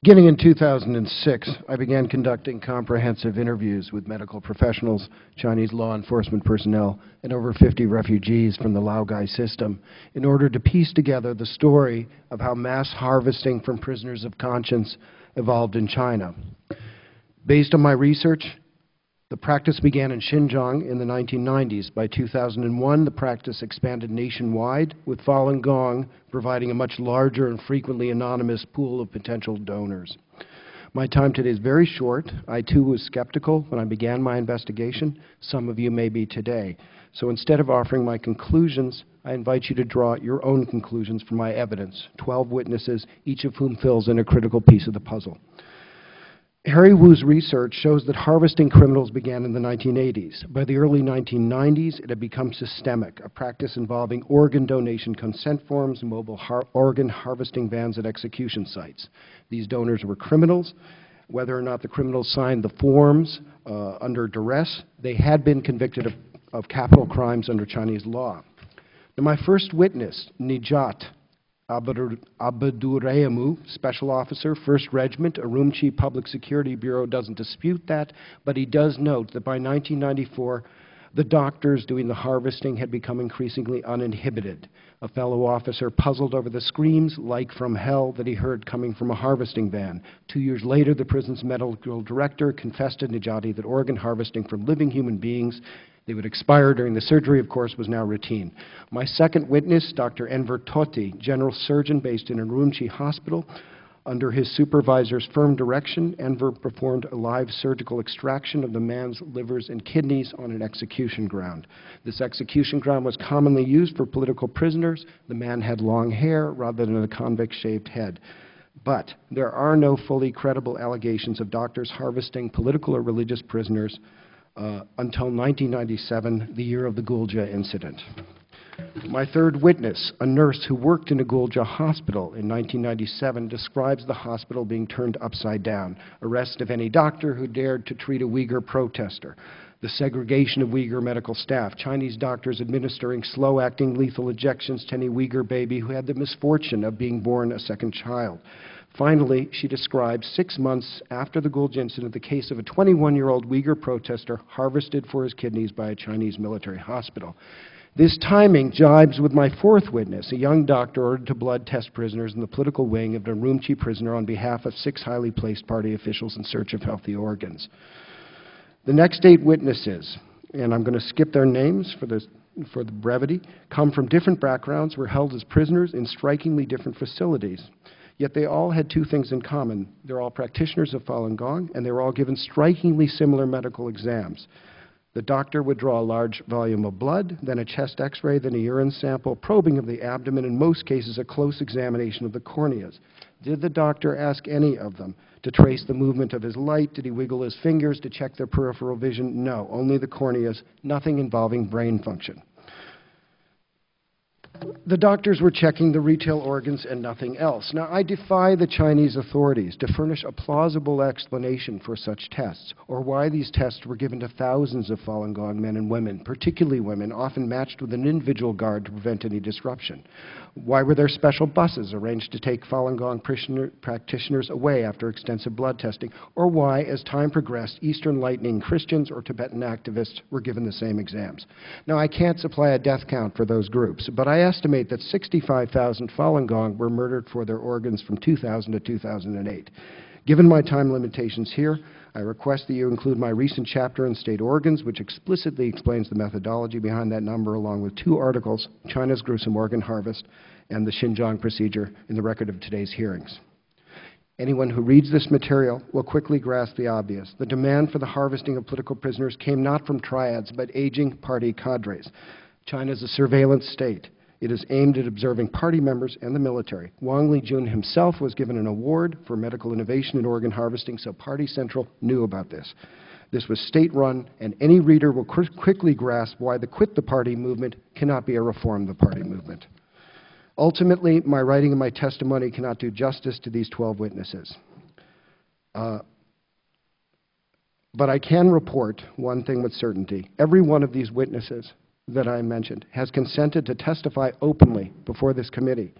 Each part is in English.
Beginning in 2006, I began conducting comprehensive interviews with medical professionals, Chinese law enforcement personnel, and over 50 refugees from the Laogai system in order to piece together the story of how mass harvesting from prisoners of conscience evolved in China. Based on my research, the practice began in Xinjiang in the 1990s. By 2001, the practice expanded nationwide, with Falun Gong providing a much larger and frequently anonymous pool of potential donors. My time today is very short. I, too, was skeptical when I began my investigation. Some of you may be today. So instead of offering my conclusions, I invite you to draw your own conclusions from my evidence, 12 witnesses, each of whom fills in a critical piece of the puzzle. Harry Wu's research shows that harvesting criminals began in the 1980s. By the early 1990s, it had become systemic, a practice involving organ donation consent forms, mobile organ harvesting vans at execution sites. These donors were criminals. Whether or not the criminals signed the forms under duress, they had been convicted of capital crimes under Chinese law. Now, my first witness, Nijat Abdureyimu, Special Officer, 1st Regiment, Urumqi Public Security Bureau, doesn't dispute that, but he does note that by 1994, the doctors doing the harvesting had become increasingly uninhibited. A fellow officer puzzled over the screams, like from hell, that he heard coming from a harvesting van. 2 years later, the prison's medical director confessed to Nijati that organ harvesting from living human beings, they would expire during the surgery, of course, was now routine. My second witness, Dr. Enver Tohti, general surgeon based in Urumqi Hospital, under his supervisor's firm direction, Enver performed a live surgical extraction of the man's livers and kidneys on an execution ground. This execution ground was commonly used for political prisoners. The man had long hair rather than a convict's shaved head. But there are no fully credible allegations of doctors harvesting political or religious prisoners until 1997, the year of the Gulja incident. My third witness, a nurse who worked in a Gulja hospital in 1997, describes the hospital being turned upside down, arrest of any doctor who dared to treat a Uyghur protester, the segregation of Uyghur medical staff, Chinese doctors administering slow-acting lethal injections to any Uyghur baby who had the misfortune of being born a second child. Finally, she describes 6 months after the Gulja incident, the case of a 21-year-old Uyghur protester harvested for his kidneys by a Chinese military hospital. This timing jibes with my fourth witness, a young doctor ordered to blood test prisoners in the political wing of an Urumqi prisoner on behalf of 6 highly placed party officials in search of healthy organs. The next 8 witnesses, and I'm going to skip their names for the brevity, come from different backgrounds, were held as prisoners in strikingly different facilities. Yet they all had 2 things in common. They're all practitioners of Falun Gong, and they were all given strikingly similar medical exams. The doctor would draw a large volume of blood, then a chest x-ray, then a urine sample, probing of the abdomen, in most cases a close examination of the corneas. Did the doctor ask any of them to trace the movement of his light? Did he wiggle his fingers to check their peripheral vision? No, only the corneas, nothing involving brain function. The doctors were checking the retail organs and nothing else. Now, I defy the Chinese authorities to furnish a plausible explanation for such tests, or why these tests were given to thousands of Falun Gong men and women, particularly women, often matched with an individual guard to prevent any disruption. Why were there special buses arranged to take Falun Gong practitioners away after extensive blood testing? Or why, as time progressed, Eastern Lightning Christians or Tibetan activists were given the same exams? Now, I can't supply a death count for those groups, but I estimate that 65,000 Falun Gong were murdered for their organs from 2000 to 2008. Given my time limitations here, I request that you include my recent chapter on state organs, which explicitly explains the methodology behind that number, along with 2 articles, China's Gruesome Organ Harvest and the Xinjiang Procedure, in the record of today's hearings. Anyone who reads this material will quickly grasp the obvious. The demand for the harvesting of political prisoners came not from triads, but aging party cadres. China is a surveillance state. It is aimed at observing party members and the military. Wang Lijun himself was given an award for medical innovation in organ harvesting, so Party Central knew about this. This was state-run, and any reader will quickly grasp why the Quit the Party movement cannot be a Reform the Party movement. Ultimately, my writing and my testimony cannot do justice to these 12 witnesses. But I can report one thing with certainty. Every one of these witnesses that I mentioned has consented to testify openly before this committee.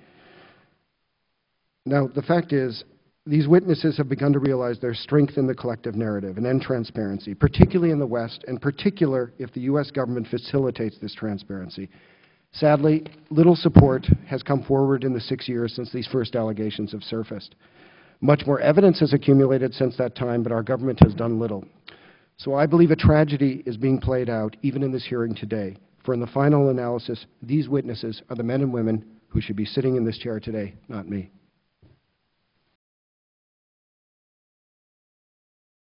Now, the fact is, These witnesses have begun to realize their strength in the collective narrative and end transparency, particularly in the West, and particular if the U.S. government facilitates this transparency. Sadly, little support has come forward in the 6 years since these first allegations have surfaced. Much more evidence has accumulated since that time, but our government has done little. So I believe a tragedy is being played out even in this hearing today. For in the final analysis, these witnesses are the men and women who should be sitting in this chair today, not me.